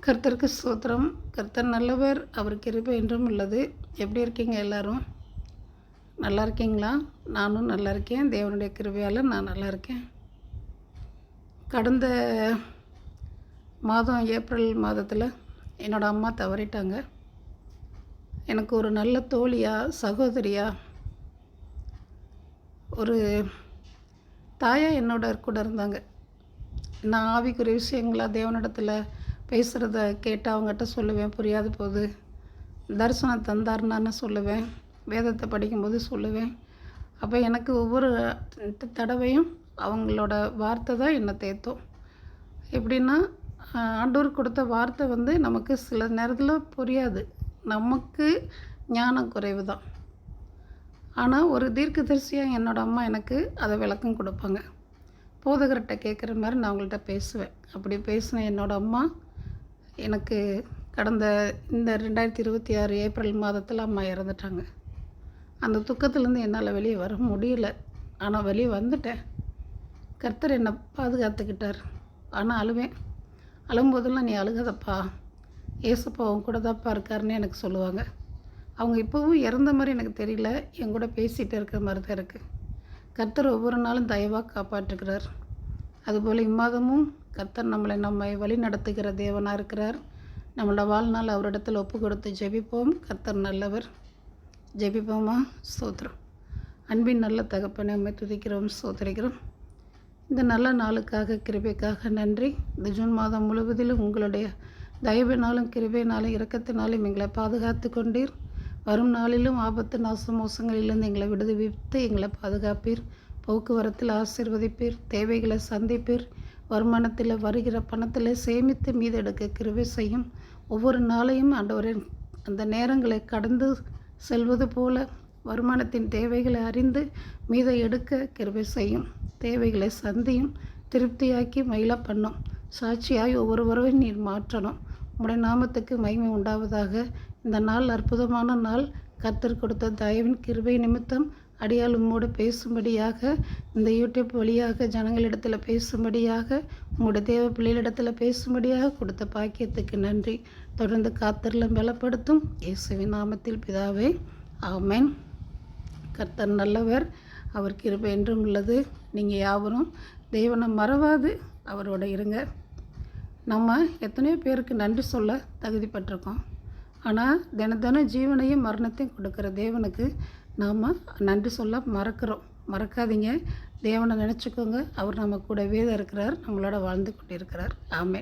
கர்த்தருக்கு ஸ்தோத்திரம். கர்த்தர் நல்லவர், அவர் கிருபை என்றும் உள்ளது. எப்படி இருக்கீங்க எல்லாரும்? நல்லா இருக்கீங்களா? நானும் நல்லா இருக்கேன். தேவனுடைய கிருபையால் நான் நல்லா இருக்கேன். கடந்த மாதம் ஏப்ரல் மாதத்தில் என்னோடய அம்மா தவறிட்டாங்க. எனக்கு ஒரு நல்ல தோழியா, சகோதரியா, ஒரு தாயா என்னோட கூட இருந்தாங்க. நான் ஆவிக்குரிய விஷயங்களாக தேவனிடத்தில் பேசுகிறத கேட்டு அவங்ககிட்ட சொல்லுவேன். புரியாது போது தரிசனம் தந்தாருன்னு சொல்லுவேன். வேதத்தை படிக்கும்போது சொல்லுவேன். அப்போ எனக்கு ஒவ்வொரு தடவையும் அவங்களோட வார்த்தை தான் என்னை தேற்றும். எப்படின்னா, ஆண்டவர் கொடுத்த வார்த்தை நமக்கு சில நேரத்தில் புரியாது. நமக்கு ஞானம் குறைவு தான். ஆனால் ஒரு தீர்க்கதரிசியாக என்னோடய அம்மா எனக்கு அதை விளக்கம் கொடுப்பாங்க. போதகர்கிட்ட கேட்குற மாதிரி நான் அவங்கள்ட்ட பேசுவேன். அப்படி பேசின என்னோடய அம்மா எனக்கு கடந்த இந்த 2026 ஏப்ரல் மாதத்தில் அம்மா இறந்துட்டாங்க. அந்த துக்கத்துலேருந்து என்னால் வெளியே வர முடியல. ஆனால் வெளியே வந்துட்டேன். கர்த்தர் என்னை பாதுகாத்துக்கிட்டார். ஆனால் அழுவேன். அழும்போதெல்லாம் நீ அழுகாதப்பா, ஏசப்பா உன் கூட தான்ப்பா இருக்காருன்னு எனக்கு சொல்லுவாங்க. அவங்க இப்போவும் இறந்த மாதிரி எனக்கு தெரியல, என் கூட பேசிகிட்டு இருக்கிற மாதிரி தான் இருக்குது. கர்த்தர் ஒவ்வொரு நாளும் தயவாக காப்பாற்றுக்கிறார். அதுபோல் இம்மாதமும் கர்த்தர் நம்மை வழி நடத்துகிற தேவனாக இருக்கிறார். நம்மளோட வாழ்நாள் அவரிடத்தில் ஒப்பு கொடுத்து ஜெபிப்போம். கர்த்தர் நல்லவர். ஜெபிப்போமா? ஸ்தோத்திரம். அன்பின் நல்ல தகப்பனை உம்மை துதிக்கிறோம், ஸ்தோத்திரிக்கிறோம். இந்த நல்ல நாளுக்காக, கிருபைக்காக நன்றி. இந்த ஜூன் மாதம் முழுவதிலும் உங்களுடைய தயவினாலும் கிருபையினாலும் இரக்கத்தினாலும் எங்களை பாதுகாத்து கொண்டீர். வரும் நாளிலும் ஆபத்து நாச மோசங்களிலிருந்து எங்களை விடுவித்து எங்களை பாதுகாப்பீர். போக்குவரத்தில் ஆசீர்வதிப்பீர். தேவைகளை சந்திப்பீர். வருமானத்தில் வருகிற பணத்தில் சேமித்து மீதெடுக்க கிருபை செய்யும். ஒவ்வொரு நாளையும் ஆண்டவரே, அந்த நேரங்களை கடந்து செல்வது போல வருமானத்தின் தேவைகளை அறிந்து மீதை எடுக்க கிருபை செய்யும். தேவைகளை சந்தியும். திருப்தியாக்கி மகிழ பண்ணும். சாட்சியாய் ஒவ்வொருவரையும் நீர் மாற்றணும். உம்முடைய நாமத்துக்கு மகிமை உண்டாவதாக. இந்த நாள் அற்புதமான நாள். கர்த்தர் கொடுத்த தயவின் கிருபை நிமித்தம் அடியால் உம்மோடு பேசும்படியாக, இந்த யூடியூப் வழியாக ஜனங்களிடத்தில் பேசும்படியாக, உங்களுடைய தேவ பிள்ளைகளிடத்தில் பேசும்படியாக கொடுத்த பாக்கியத்துக்கு நன்றி. தொடர்ந்து காத்தரிலும் பலப்படுத்தும் இயேசுவின் நாமத்தில் பிதாவே, ஆமென். கர்த்தர் நல்லவர், அவர் கிருபை என்றும் உள்ளது. நீங்கள் யாவரும் தேவனை மறவாது அவரோட இருங்க. நம்ம எத்தனையோ பேருக்கு நன்றி சொல்ல தகுதிப்பட்டிருக்கோம். ஆனால் தினம் ஜீவனையும் மரணத்தையும் கொடுக்குற தேவனுக்கு நாம் நன்றி சொல்ல மறக்கிறோம். மறக்காதீங்க. தேவனை நினச்சிக்கோங்க. அவர் நம்ம கூடவே தான் இருக்கிறார். நம்மளோட வாழ்ந்து கொண்டிருக்கிறார். ஆமென்.